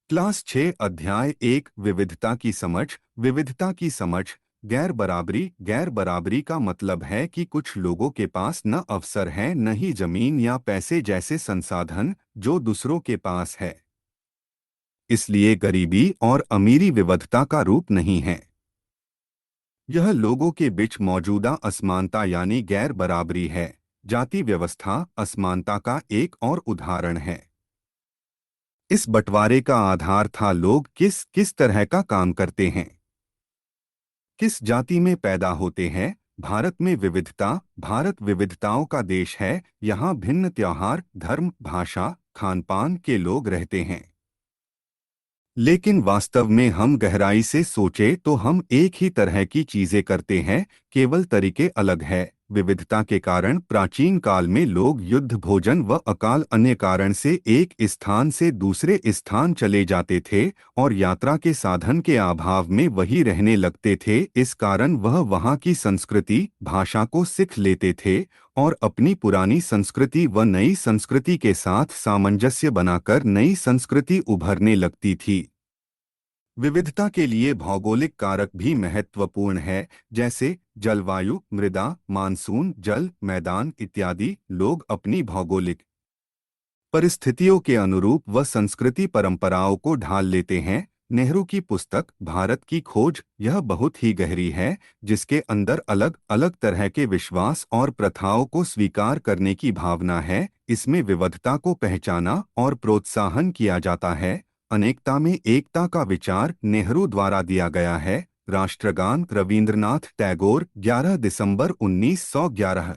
Class 6 अध्याय 1 विविधता की समझ। विविधता की समझ। गैर बराबरी का मतलब है कि कुछ लोगों के पास न अवसर है न ही जमीन या पैसे जैसे संसाधन जो दूसरों के पास है। इसलिए गरीबी और अमीरी विविधता का रूप नहीं है। यह लोगों के बीच मौजूदा असमानता यानी गैर बराबरी है। जाति व्यवस्था असमानता का एक और उदाहरण है। इस बंटवारे का आधार था लोग किस किस तरह का काम करते हैं, किस जाति में पैदा होते हैं। भारत में विविधता। भारत विविधताओं का देश है। यहाँ भिन्न त्योहार, धर्म, भाषा, खान पान के लोग रहते हैं। लेकिन वास्तव में हम गहराई से सोचे तो हम एक ही तरह की चीजें करते हैं, केवल तरीके अलग है। विविधता के कारण प्राचीन काल में लोग युद्ध, भोजन व अकाल अन्य कारण से एक स्थान से दूसरे स्थान चले जाते थे और यात्रा के साधन के अभाव में वही रहने लगते थे। इस कारण वह वहाँ की संस्कृति, भाषा को सीख लेते थे और अपनी पुरानी संस्कृति व नई संस्कृति के साथ सामंजस्य बनाकर नई संस्कृति उभरने लगती थी। विविधता के लिए भौगोलिक कारक भी महत्वपूर्ण है, जैसे जलवायु, मृदा, मानसून, जल, मैदान इत्यादि। लोग अपनी भौगोलिक परिस्थितियों के अनुरूप व संस्कृति परंपराओं को ढाल लेते हैं। नेहरू की पुस्तक भारत की खोज यह बहुत ही गहरी है, जिसके अंदर अलग अलग तरह के विश्वास और प्रथाओं को स्वीकार करने की भावना है। इसमें विविधता को पहचाना और प्रोत्साहन किया जाता है। अनेकता में एकता का विचार नेहरू द्वारा दिया गया है। राष्ट्रगान रवींद्रनाथ टैगोर 11 दिसंबर 1911।